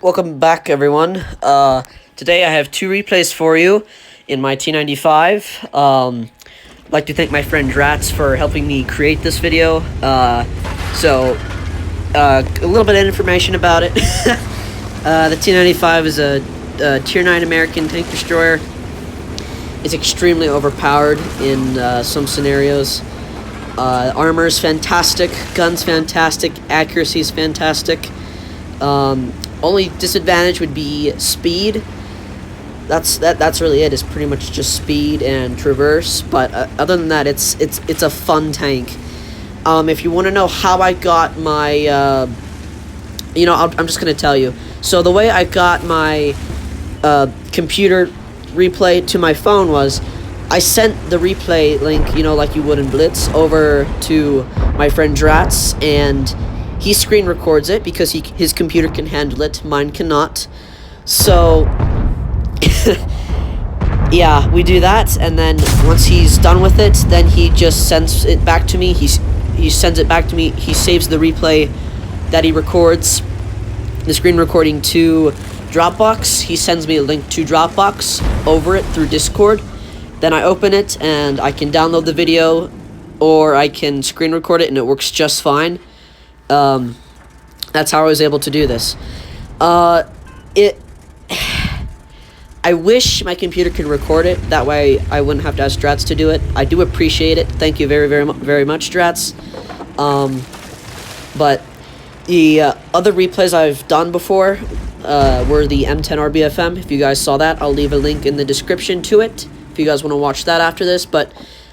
Welcome back, everyone. Today I have two replays for you in my T95. I'd like to thank my friend Drats for helping me create this video. A little bit of information about it. The T95 is a Tier 9 American tank destroyer. It's extremely overpowered in some scenarios. Armor is fantastic, guns fantastic, accuracy is fantastic. Only disadvantage would be speed. That's really it. It's pretty much just speed and traverse. But other than that, it's a fun tank. If you want to know how I got my, I'm just gonna tell you. So the way I got my computer replay to my phone was, I sent the replay link, like you would in Blitz, over to my friend Drats, and he screen records it because his computer can handle it, mine cannot. So, yeah, we do that, and then once he's done with it, then he just sends it back to me. He sends it back to me. He saves the replay that he records, the screen recording, to Dropbox. He sends me a link to Dropbox over it through Discord. Then I open it, and I can download the video, or I can screen record it, and it works just fine. That's how I was able to do this. I wish my computer could record it. That way I wouldn't have to ask Drats to do it. I do appreciate it. Thank you very, very much, Drats. But the other replays I've done before were the M10 RBFM. If you guys saw that, I'll leave a link in the description to it if you guys want to watch that after this. But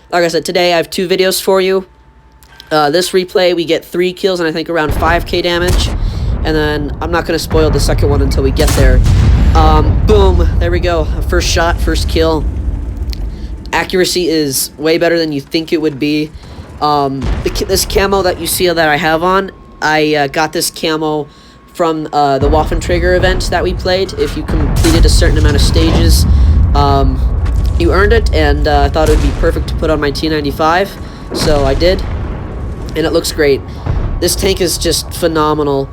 like I said, today I have two videos for you. This replay, we get 3 kills and I think around 5k damage. And then, I'm not going to spoil the second one until we get there. Boom, there we go. First shot, first kill. Accuracy is way better than you think it would be. This camo that you see that I have on, I got this camo from the WoT Trigger event that we played. If you completed a certain amount of stages, you earned it, and I thought it would be perfect to put on my T95, so I did. And it looks great. This tank is just phenomenal.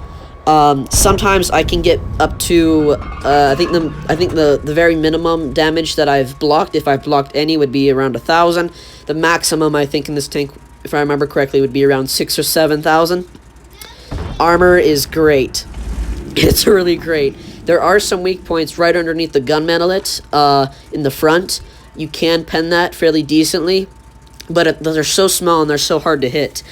Sometimes I can get up to I think the very minimum damage that I've blocked, if I've blocked any, would be around 1,000. The maximum, I think, in this tank, if I remember correctly, would be around 6,000 or 7,000. Armor is great. It's really great. There are some weak points right underneath the gun mantlet in the front. You can pen that fairly decently, but they're so small and they're so hard to hit.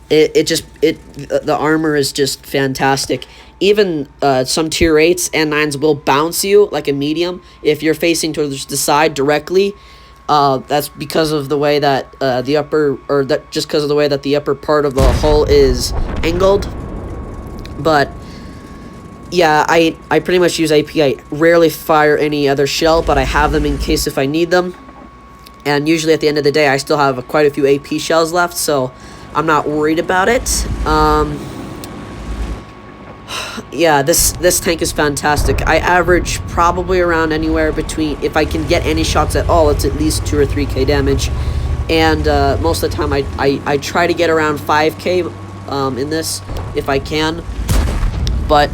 The armor is just fantastic. Even some tier 8s and 9s will bounce you like a medium if you're facing towards the side directly. That's because of the way that just because of the way that the upper part of the hull is angled. But yeah, I pretty much use AP. I rarely fire any other shell, but I have them in case if I need them. And usually at the end of the day, I still have quite a few AP shells left, so I'm not worried about it. Yeah, this tank is fantastic. I average probably around anywhere between, if I can get any shots at all, it's at least 2 or 3k damage. And most of the time, I try to get around 5k in this, if I can. But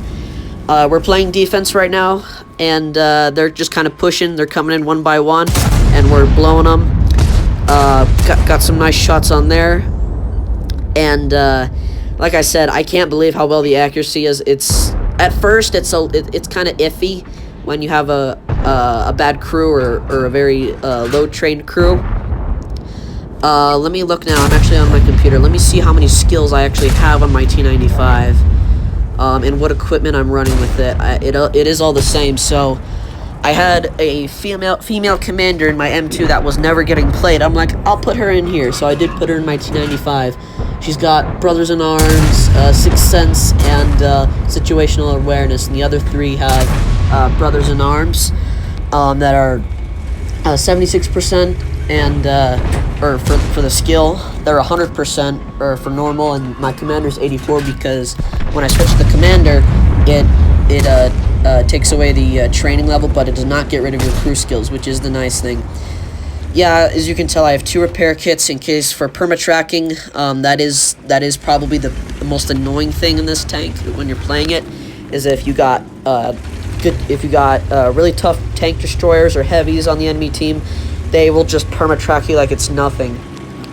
we're playing defense right now, and they're just kind of pushing. They're coming in one by one, and we're blowing them. Got some nice shots on there. And like I said, I can't believe how well the accuracy is. At first it's kind of iffy when you have a bad crew or a very low trained crew. Let me look now. I'm actually on my computer. Let me see how many skills I actually have on my T95 and what equipment I'm running with it. It is all the same. So I had a female commander in my M2 that was never getting played. I'm like, I'll put her in here. So I did put her in my T95. She's got Brothers in Arms, Sixth Sense, and Situational Awareness. And the other 3 have Brothers in Arms that are 76% and for the skill. They're 100% for normal, and my commander's 84 because when I switch to the commander, it takes away the training level, but it does not get rid of your crew skills, which is the nice thing. Yeah, as you can tell, I have 2 repair kits in case for perma-tracking. That is probably the most annoying thing in this tank when you're playing it. is if you got really tough tank destroyers or heavies on the enemy team, they will just perma-track you like it's nothing.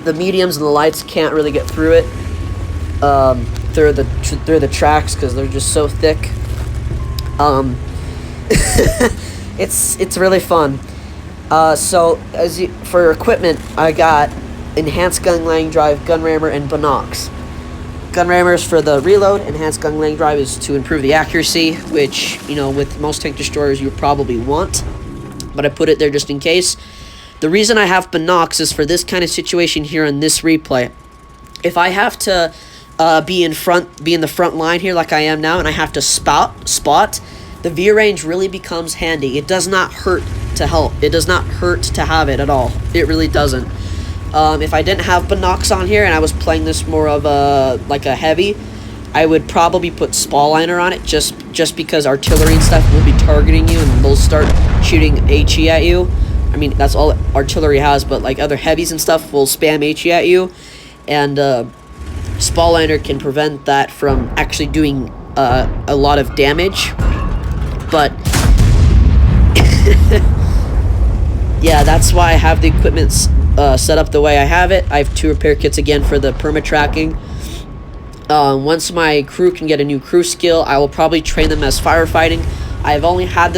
The mediums and the lights can't really get through it, through the tracks, because they're just so thick. It's really fun. So for equipment, I got enhanced gun laying drive, gun rammer, and binocs. Gun rammer is for the reload. Enhanced gun laying drive is to improve the accuracy, which, you know, with most tank destroyers you probably want, but I put it there just in case. The reason I have binocs is for this kind of situation here in this replay. If I have to be in the front line here like I am now, and I have to spot, the view range really becomes handy. It does not hurt to help. It does not hurt to have it at all. It really doesn't. If I didn't have binocs on here and I was playing this more of a heavy, I would probably put Spaliner on it, just because artillery and stuff will be targeting you and they'll start shooting HE at you. I mean, that's all artillery has, but like other heavies and stuff will spam HE at you, and Spaliner can prevent that from actually doing a lot of damage. But yeah, that's why I have the equipment set up the way I have it. I have 2 repair kits again for the perma-tracking. Once my crew can get a new crew skill, I will probably train them as firefighting. I've only had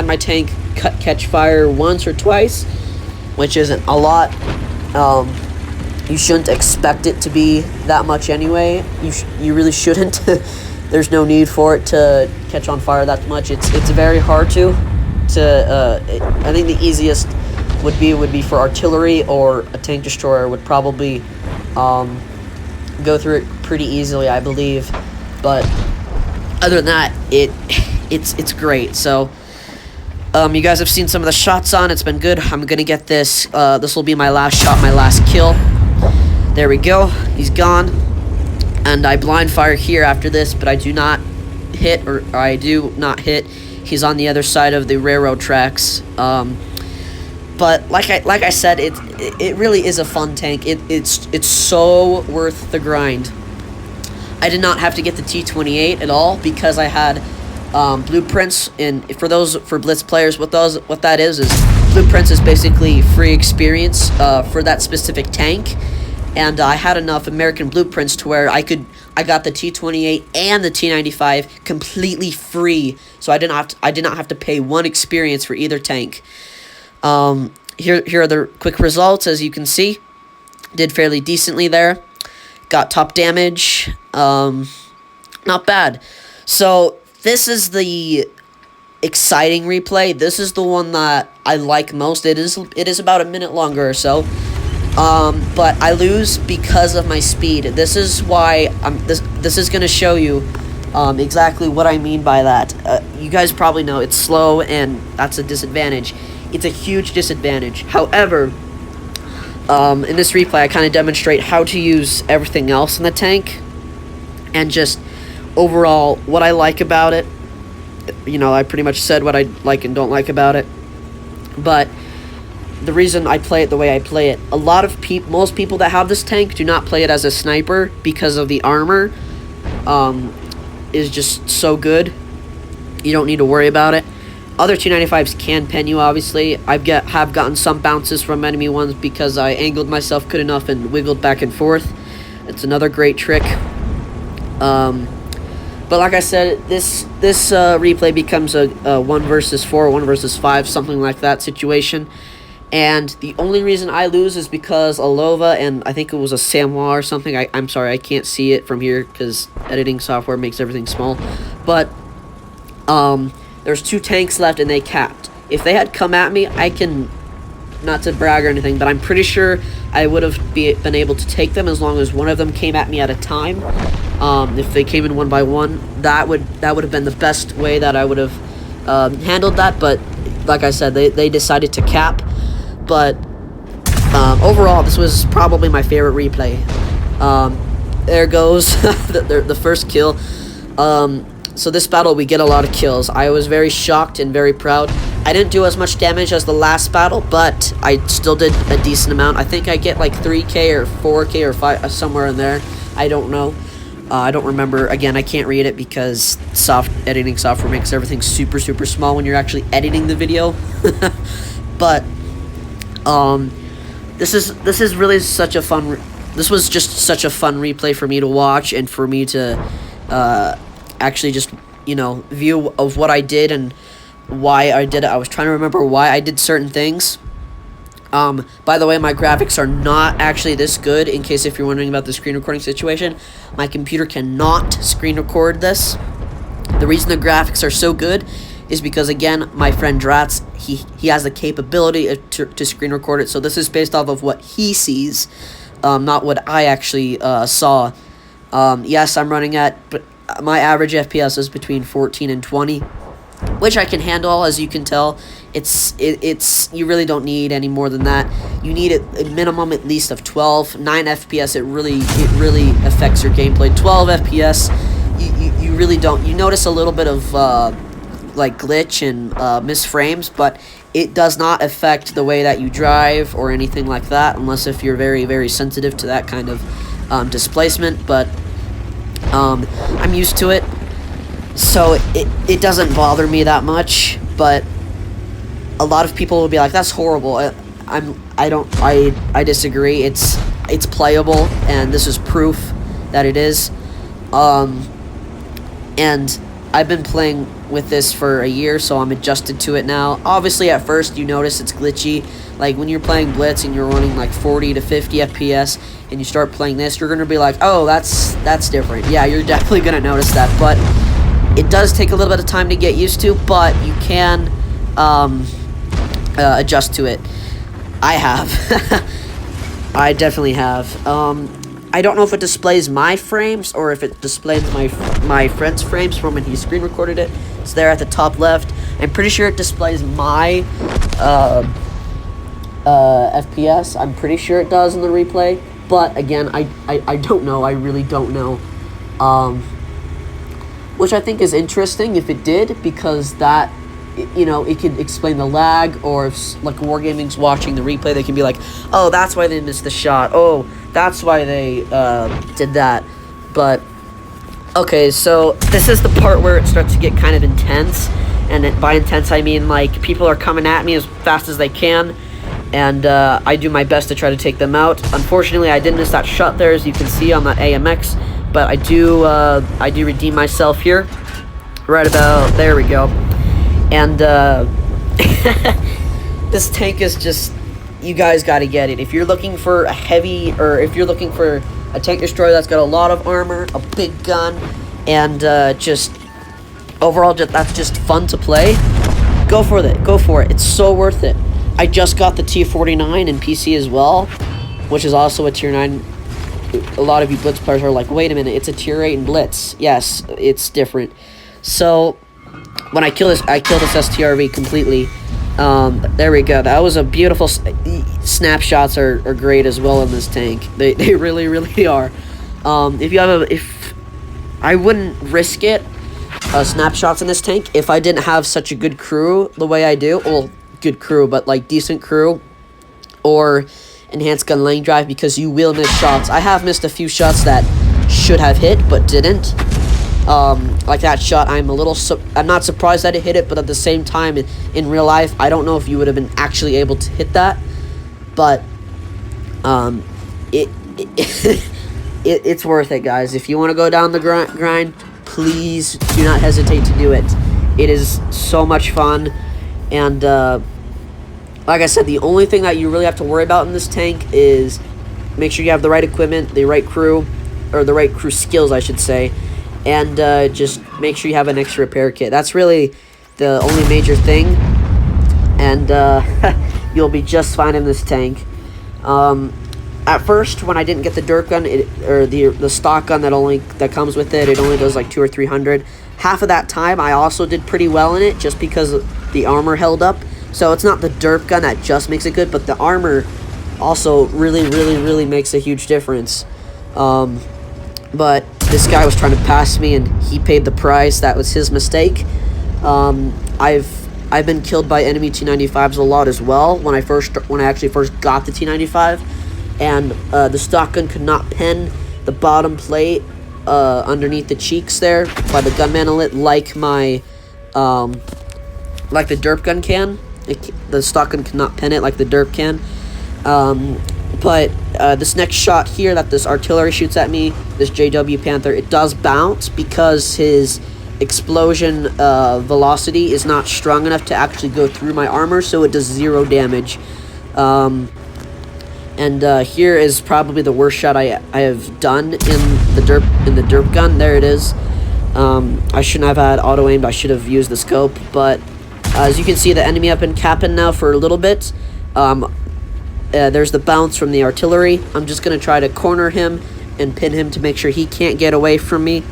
my tank catch fire once or twice, which isn't a lot. You shouldn't expect it to be that much anyway. You really shouldn't. There's no need for it to catch on fire that much. It's very hard to. I think the easiest would be for artillery, or a tank destroyer would probably go through it pretty easily, I believe. But other than that, it's great. So you guys have seen some of the shots on. It's been good. I'm gonna get this. This will be my last shot, my last kill. There we go. He's gone. And I blind fire here after this, but I do not hit, or I do not hit. He's on the other side of the railroad tracks. But like I said, it really is a fun tank. It's so worth the grind. I did not have to get the T98 at all because I had blueprints. And for Blitz players, what that is blueprints is basically free experience for that specific tank. And I had enough American blueprints to where I got the T28 and the T95 completely free, so I did not have to pay 1 experience for either tank. Here are the quick results. As you can see, did fairly decently there. Got top damage, not bad. So this is the exciting replay. This is the one that I like most. It is about a minute longer or so. But I lose because of my speed. This is why this is going to show you exactly what I mean by that. You guys probably know it's slow, and that's a disadvantage. It's a huge disadvantage. However, in this replay, I kind of demonstrate how to use everything else in the tank, and just overall what I like about it. You know, I pretty much said what I like and don't like about it. But the reason I play it the way I play it, most people that have this tank do not play it as a sniper because of the armor. Is just so good. You don't need to worry about it. Other T95s can pen you, obviously. have gotten some bounces from enemy ones because I angled myself good enough and wiggled back and forth. It's another great trick. But like I said, this replay becomes a 1 versus 4, 1 versus 5, something like that situation. And the only reason I lose is because Alova and I think it was a Samoa or something. I'm sorry, I can't see it from here because editing software makes everything small. But there's 2 tanks left and they capped. If they had come at me, I can, not to brag or anything, but I'm pretty sure I would have been able to take them as long as one of them came at me at a time. If they came in 1 by 1, that would have been the best way that I would have handled that. But like I said, they decided to cap. But overall, this was probably my favorite replay. There goes the first kill. So this battle, we get a lot of kills. I was very shocked and very proud. I didn't do as much damage as the last battle, but I still did a decent amount. I think I get like 3k or 4k or 5, somewhere in there. I don't know. I don't remember. Again, I can't read it because editing software makes everything super, super small when you're actually editing the video. But this is really such a fun. This was just such a fun replay for me to watch and for me to actually just, you know, view of what I did and why I did it. I was trying to remember why I did certain things. By the way, my graphics are not actually this good, in case if you're wondering about the screen recording situation. My computer cannot screen record this. The reason the graphics are so good is because, again, my friend Drats, he has the capability to screen record it, so this is based off of what he sees, not what I actually saw. Yes, I'm running at, but my average FPS is between 14 and 20, which I can handle, as you can tell. It's you really don't need any more than that. You need a minimum at least of 12. 9 FPS, it really affects your gameplay. 12 FPS, you really don't. You notice a little bit of like glitch and misframes, but it does not affect the way that you drive or anything like that, unless if you're very, very sensitive to that kind of displacement. But I'm used to it, so it doesn't bother me that much. But a lot of people will be like, "That's horrible." I disagree. It's playable, and this is proof that it is. And I've been playing with this for a year, so I'm adjusted to it now. Obviously, at first you notice it's glitchy. Like when you're playing Blitz and you're running like 40 to 50 FPS, and you start playing this, you're gonna be like, "Oh, that's different." Yeah, you're definitely gonna notice that, but it does take a little bit of time to get used to. But you can adjust to it. I have. I definitely have. I don't know if it displays my frames or if it displays my friend's frames from when he screen recorded it. It's there at the top left. I'm pretty sure it displays my FPS. I'm pretty sure it does in the replay. But again, I don't know. I really don't know. Which I think is interesting if it did, because that, you know, it could explain the lag, or if like Wargaming's watching the replay, they can be like, "Oh, that's why they missed the shot. Oh, that's why they did that." But okay, so this is the part where it starts to get kind of intense, and by intense I mean like people are coming at me as fast as they can, and I do my best to try to take them out. Unfortunately, I did miss that shot there, as you can see on that AMX, but I do redeem myself here. Right about there we go. And this tank is just, you guys got to get it. If you're looking for a heavy, or if you're looking for a tank destroyer that's got a lot of armor, a big gun, and just overall that's just fun to play, go for it. Go for it. It's so worth it. I just got the T49 in PC as well, which is also a tier 9. A lot of you Blitz players are like, "Wait a minute, it's a tier 8 in Blitz." Yes, it's different. So when I kill this STRV completely. There we go. That was a beautiful snapshots are great as well in this tank. They really, really are. If I wouldn't risk it, snapshots in this tank, if I didn't have such a good crew the way I do. Well, good crew, but like decent crew, or enhanced gun lane drive, because you will miss shots. I have missed a few shots that should have hit but didn't. Like that shot, I'm not surprised that it hit it, but at the same time, in real life, I don't know if you would have been actually able to hit that. But it's worth it, guys. If you want to go down the grind, please do not hesitate to do it. It is so much fun, and like I said, the only thing that you really have to worry about in this tank is make sure you have the right equipment, the right crew, or the right crew skills, I should say. And just make sure you have an extra repair kit. That's really the only major thing. And you'll be just fine in this tank. At first, when I didn't get the dirt gun, or the stock gun that comes with it, it only does like 200 or 300. Half of that time, I also did pretty well in it, just because the armor held up. So it's not the derp gun that just makes it good, but the armor also really, really, really makes a huge difference. But this guy was trying to pass me, and he paid the price. That was his mistake. I've been killed by enemy T95s a lot as well. When I actually first got the T95, and the stock gun could not pen the bottom plate underneath the cheeks there by the gun mantlet, like my like the derp gun can. The stock gun cannot pin it like the derp can. But this next shot here that this artillery shoots at me, this JW Panther, it does bounce because his explosion velocity is not strong enough to actually go through my armor, so it does 0 damage. And here is probably the worst shot I have done in the derp gun. There it is. I shouldn't have had auto aimed. I should have used the scope. But as you can see, the enemy have been capping now for a little bit. There's the bounce from the artillery. I'm just gonna try to corner him and pin him to make sure he can't get away from me.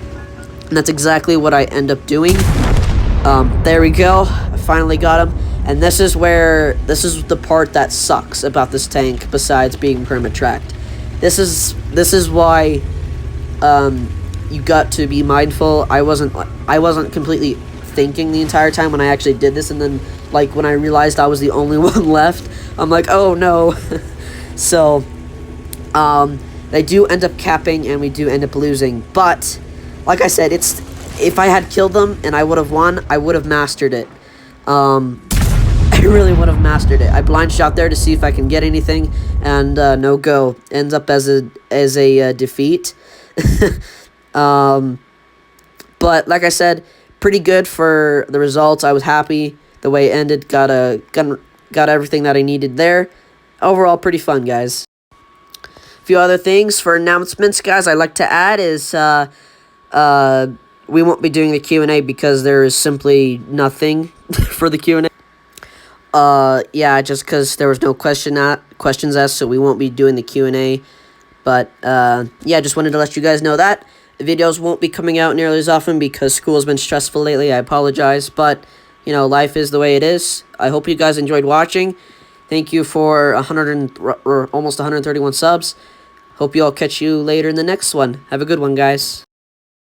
And that's exactly what I end up doing. There we go. I finally got him. And this is the part that sucks about this tank, besides being perma-tracked. This is why you got to be mindful. I wasn't completely thinking the entire time when I actually did this, and then like when I realized I was the only one left, I'm like, oh no. So they do end up capping and we do end up losing, but like I said, if I had killed them and I would have won, I would have mastered it. I really would have mastered it. I blind shot there to see if I can get anything, and no go. Ends up as a defeat. But like I said, pretty good for the results. I was happy the way it ended. Got everything that I needed there. Overall, pretty fun, guys. A few other things for announcements, guys, I'd like to add is we won't be doing the Q&A because there is simply nothing for the Q&A. Yeah, just because there was no questions asked, so we won't be doing the Q&A. But, yeah, just wanted to let you guys know that. The videos won't be coming out nearly as often because school has been stressful lately. I apologize, but, you know, life is the way it is. I hope you guys enjoyed watching. Thank you for almost 131 subs. Hope you all catch you later in the next one. Have a good one, guys.